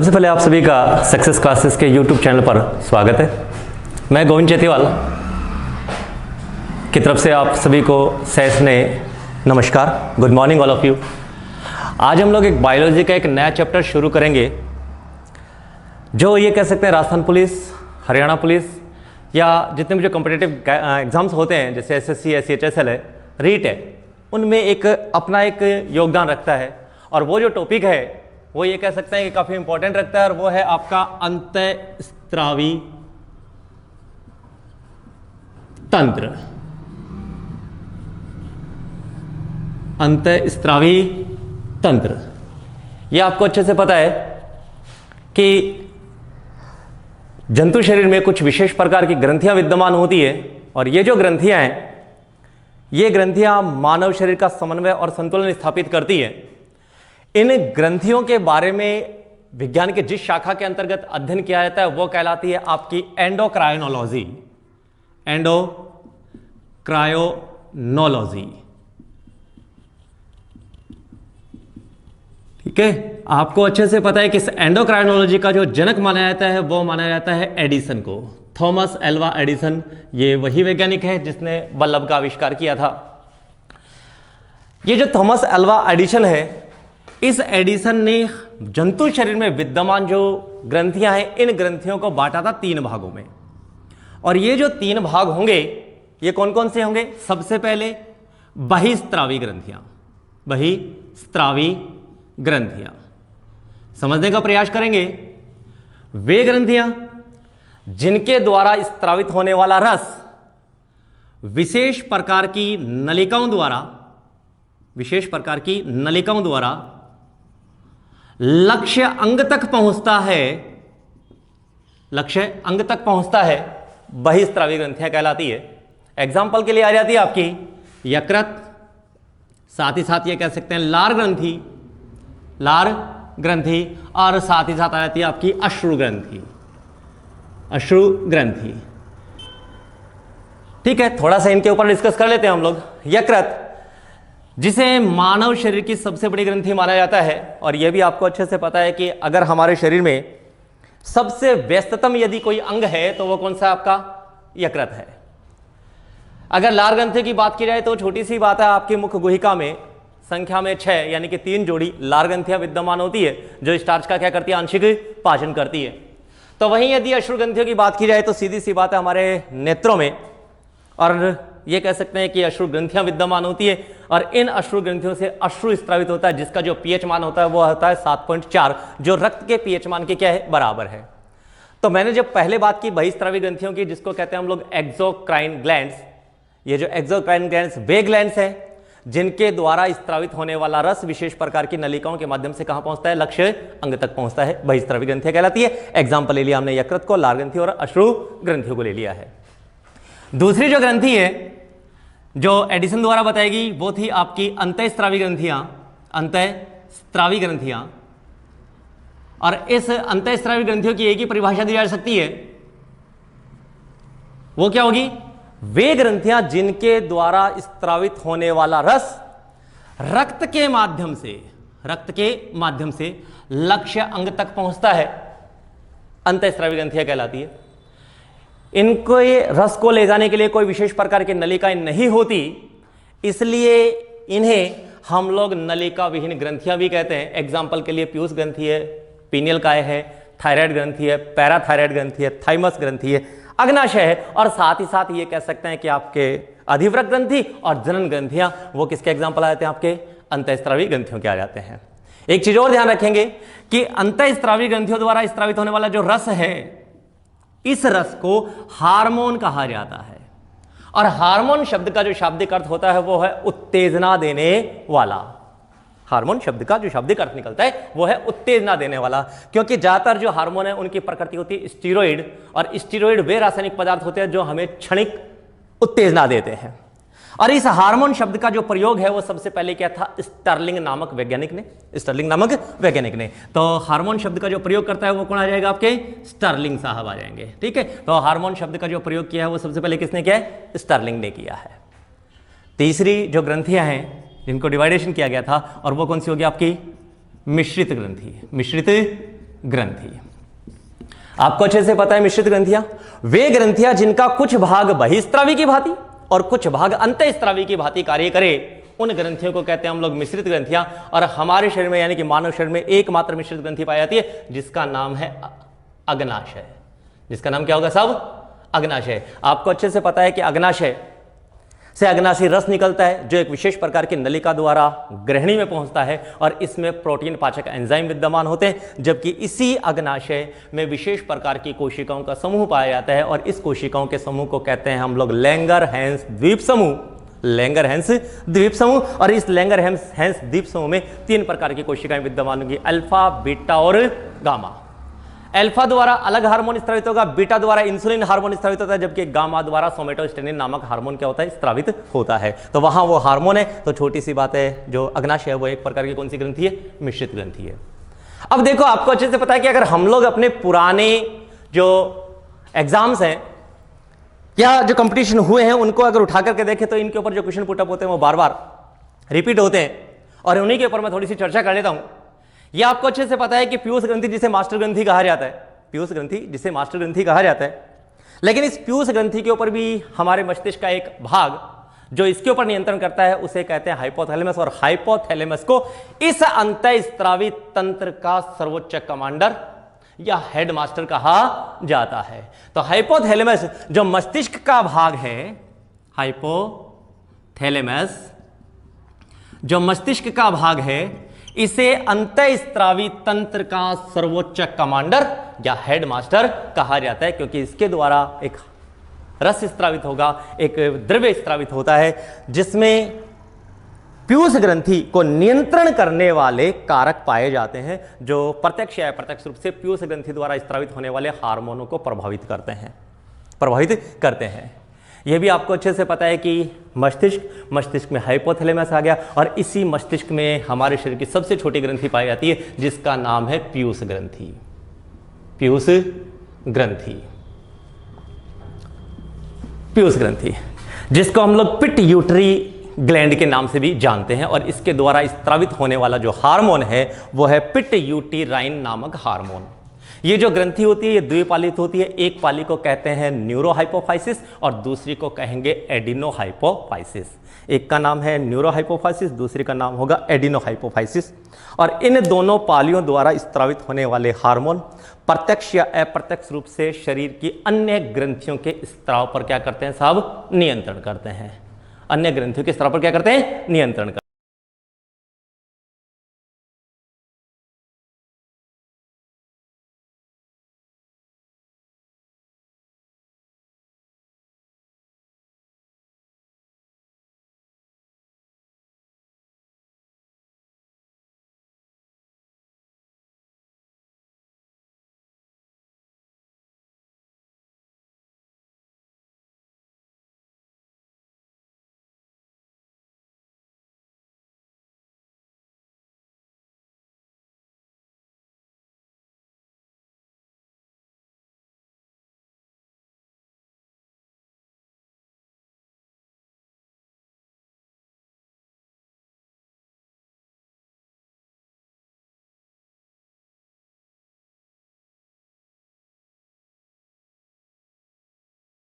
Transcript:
सबसे पहले आप सभी का सक्सेस क्लासेस के यूट्यूब चैनल पर स्वागत है। मैं गोविंद चेतीवाल की तरफ से आप सभी को सहस ने नमस्कार, good morning all of you. आज हम लोग एक बायोलॉजी का एक नया चैप्टर शुरू करेंगे जो ये कह सकते हैं राजस्थान पुलिस, हरियाणा पुलिस या जितने भी जो कॉम्पिटिटिव एग्जाम्स होते हैं जैसे एसएससी है, सीएचएसएल है, रीट है, उनमें एक अपना एक योगदान रखता है। और वो जो टॉपिक है वो ये कह सकते हैं कि काफी इंपॉर्टेंट रखता है और वो है आपका अंतःस्रावी तंत्र। अंतःस्रावी तंत्र, ये आपको अच्छे से पता है कि जंतु शरीर में कुछ विशेष प्रकार की ग्रंथियां विद्यमान होती है और ये जो ग्रंथियां हैं, ये ग्रंथियां मानव शरीर का समन्वय और संतुलन स्थापित करती है। इन ग्रंथियों के बारे में विज्ञान के जिस शाखा के अंतर्गत अध्ययन किया जाता है वो कहलाती है आपकी एंडोक्राइनोलॉजी। एंडोक्राइनोलॉजी, ठीक है। आपको अच्छे से पता है कि इस एंडोक्राइनोलॉजी का जो जनक माना जाता है वो माना जाता है एडिसन को, थॉमस एल्वा एडिसन। ये वही वैज्ञानिक है जिसने बल्ब का आविष्कार किया था। ये जो थॉमस एल्वा एडिसन है, इस एडिसन ने जंतु शरीर में विद्यमान जो ग्रंथियां हैं, इन ग्रंथियों को बांटा था 3 भागों में। और ये जो 3 भाग होंगे ये कौन कौन से होंगे? सबसे पहले बहिस्त्रावी ग्रंथियां। बहिस्त्रावी ग्रंथियां समझने का प्रयास करेंगे। वे ग्रंथियां जिनके द्वारा स्त्रावित होने वाला रस विशेष प्रकार की नलिकाओं द्वारा लक्ष्य अंग तक पहुंचता है, बहिस्त्रावी ग्रंथियां कहलाती है। एग्जाम्पल के लिए आ जाती है आपकी यकृत, साथ ही साथ ये कह सकते हैं लार ग्रंथि, और साथ ही साथ आ जाती है आपकी अश्रु ग्रंथि। ठीक है, थोड़ा सा इनके ऊपर डिस्कस कर लेते हैं हम लोग। यकृत, जिसे मानव शरीर की सबसे बड़ी ग्रंथि माना जाता है, और यह भी आपको अच्छे से पता है कि अगर हमारे शरीर में सबसे व्यस्ततम यदि कोई अंग है तो वो कौन सा आपका यकृत है। अगर लार ग्रंथि की बात की जाए तो छोटी सी बात है, आपकी मुख गुहिका में संख्या में 6 यानी कि 3 जोड़ी लार ग्रंथियां विद्यमान होती है जो स्टार्च का क्या करती है, आंशिक पाचन करती है। तो वहीं यदि अश्रु ग्रंथियों की बात की जाए तो सीधी सी बात है, हमारे नेत्रों में और ये कह सकते हैं कि अश्रु ग्रंथियां विद्यमान होती है और इन अश्रु ग्रंथियों से अश्रु स्त्रावित होता है जिसका जो पीएच मान होता है वो होता है 7.4, जो रक्त के पीएच मान के क्या है, बराबर है। तो मैंने जब पहले बात की बहिस्त्रावी ग्रंथियों की, जिसको कहते हैं हम लोग एक्सोक्राइन ग्लैंड्स, ये जो एक्सोक्राइन ग्लैंड्स वे ग्लैंड्स हैं जिनके द्वारा स्त्रावित होने वाला रस विशेष प्रकार की नलिकाओं के माध्यम से कहां पहुंचता है, लक्ष्य अंग तक पहुंचता है, बहिस्त्रावी ग्रंथियां कहलाती है। एग्जाम्पल ले लिया हमने यकृत को, लार ग्रंथि और अश्रु ग्रंथियों को ले लिया है। दूसरी जो ग्रंथि है जो एडिसन द्वारा बताएगी वो थी आपकी अंतःस्रावी ग्रंथियां। और इस अंतःस्रावी ग्रंथियों की एक ही परिभाषा दी जा सकती है, वो क्या होगी? वे ग्रंथियां जिनके द्वारा स्त्रावित होने वाला रस रक्त के माध्यम से लक्ष्य अंग तक पहुंचता है, अंतःस्रावी ग्रंथियां कहलाती है। इनको ये रस को ले जाने के लिए कोई विशेष प्रकार की नलिकाएं नहीं होती, इसलिए इन्हें हम लोग नलिका विहीन ग्रंथियां भी कहते हैं। एग्जाम्पल के लिए पीयूष ग्रंथि है, पीनियल काय है, थायराइड ग्रंथि है, पैराथायराइड ग्रंथि है, थाइमस ग्रंथि है, अग्नाशय है, और साथ ही साथ ये कह सकते हैं कि आपके अधिवृक्क ग्रंथि और जनन ग्रंथियां वो किसके एग्जाम्पल आ जाते हैं, आपके अंतःस्रावी ग्रंथियों के आ जाते हैं। एक चीज और ध्यान रखेंगे कि अंतःस्रावी ग्रंथियों द्वारा स्त्रावित होने वाला जो रस है, इस रस को हार्मोन कहा जाता है। और हार्मोन शब्द का जो शाब्दिक अर्थ होता है वो है उत्तेजना देने वाला। हार्मोन शब्द का जो शाब्दिक अर्थ निकलता है वो है उत्तेजना देने वाला, क्योंकि ज्यादातर जो हार्मोन है उनकी प्रकृति होती है स्टीरॉइड, और स्टीरॉइड वे रासायनिक पदार्थ होते हैं जो हमें क्षणिक उत्तेजना देते हैं। और इस हार्मोन शब्द का जो प्रयोग है वो सबसे पहले क्या था, स्टर्लिंग नामक वैज्ञानिक ने। तो हार्मोन शब्द का जो प्रयोग करता है वो कौन आ जाएगा, आपके स्टर्लिंग साहब आ जाएंगे। ठीक है, तो हार्मोन शब्द का जो प्रयोग किया है वो सबसे पहले किसने किया है, स्टर्लिंग ने किया है। तीसरी जो ग्रंथियां हैं जिनको डिवाइडेशन किया गया था, और वो कौन सी होगी आपकी, मिश्रित ग्रंथि। मिश्रित ग्रंथि। आपको अच्छे से पता है मिश्रित ग्रंथियां वे ग्रंथियां जिनका कुछ भाग बहिस्त्रावी की भांति और कुछ भाग अंतःस्त्रावी की भांति कार्य करे, उन ग्रंथियों को कहते हैं हम लोग मिश्रित ग्रंथियां। और हमारे शरीर में यानी कि मानव शरीर में एकमात्र मिश्रित ग्रंथि पाई जाती है जिसका नाम है अग्नाशय। जिसका नाम क्या होगा साहब? अग्नाशय। आपको अच्छे से पता है कि अग्नाशय से अग्नाशयी रस निकलता है जो एक विशेष प्रकार की नलिका द्वारा ग्रहणी में पहुंचता है और इसमें प्रोटीन पाचक एंजाइम विद्यमान होते हैं, जबकि इसी अग्नाशय में विशेष प्रकार की कोशिकाओं का समूह पाया जाता है और इस कोशिकाओं के समूह को कहते हैं हम लोग लैंगरहैंस द्वीप समूह। लैंगरहैंस द्वीप समूह। और इस लैंगरहैंस द्वीप समूह में 3 प्रकार की कोशिकाएं विद्यमान होंगी, अल्फा, बीटा और गामा। अल्फा द्वारा अलग हार्मोन स्रावित होगा, बीटा द्वारा इंसुलिन हार्मोन स्रावित होता है, जबकि गामा द्वारा सोमेटोस्टेनिन नामक हार्मोन क्या होता है? स्रावित होता है। तो वहां वो हार्मोन है। तो छोटी सी बात है, जो अग्नाशय है वो एक प्रकार की कौन सी ग्रंथि है? मिश्रित ग्रंथि है। अब देखो, आपको अच्छे से पता है कि अगर हम लोग अपने पुराने जो एग्जाम्स हैं या जो कंपटीशन हुए हैं उनको अगर उठा करके देखें तो इनके ऊपर जो क्वेश्चन पुटअप होते हैं वो बार बार रिपीट होते हैं और उन्हीं के ऊपर मैं थोड़ी सी चर्चा कर लेता हूं। यह आपको अच्छे से पता है कि पीयूष ग्रंथि जिसे मास्टर ग्रंथि कहा जाता है, पीयूष ग्रंथि जिसे मास्टर ग्रंथि कहा जाता है, लेकिन इस पीयूष ग्रंथि के ऊपर भी हमारे मस्तिष्क का एक भाग जो इसके ऊपर नियंत्रण करता है उसे कहते हैं हाइपोथैलेमस। और हाइपोथैलेमस को इस अंतःस्रावी तंत्र का सर्वोच्च कमांडर या हेडमास्टर कहा जाता है। तो हाइपोथैलेमस जो मस्तिष्क का भाग है, हाइपोथैलेमस जो मस्तिष्क का भाग है, इसे अंतःस्रावी तंत्र का सर्वोच्च कमांडर या हेडमास्टर कहा जाता है, क्योंकि इसके द्वारा एक रस स्त्रावित होगा, एक द्रव्य स्त्रावित होता है जिसमें पीयूष ग्रंथि को नियंत्रण करने वाले कारक पाए जाते हैं जो प्रत्यक्ष या अप्रत्यक्ष रूप से पीयूष ग्रंथि द्वारा स्त्रावित होने वाले हार्मोनों को प्रभावित करते हैं। यह भी आपको अच्छे से पता है कि मस्तिष्क में हाइपोथैलेमस आ गया और इसी मस्तिष्क में हमारे शरीर की सबसे छोटी ग्रंथि पाई जाती है जिसका नाम है पीयूष ग्रंथि। पीयूष ग्रंथि जिसको हम लोग पिट्यूटरी ग्लैंड के नाम से भी जानते हैं और इसके द्वारा स्त्रावित होने वाला जो हार्मोन है वो है पिट्यूटेराइन नामक हार्मोन। ये जो ग्रंथि होती है ये द्विपालित होती है। एक पाली को कहते हैं न्यूरोहाइपोफाइसिस और दूसरी को कहेंगे एडिनोहाइपोफाइसिस। एक का नाम है न्यूरोहाइपोफाइसिस, दूसरी का नाम होगा एडिनोहाइपोफाइसिस। और इन दोनों पालियों द्वारा स्त्रावित होने वाले हार्मोन प्रत्यक्ष या अप्रत्यक्ष रूप से शरीर की अन्य ग्रंथियों के स्त्राव पर क्या करते हैं साहब? नियंत्रण करते हैं। अन्य ग्रंथियों के स्त्राव पर क्या करते हैं? नियंत्रण करते हैं।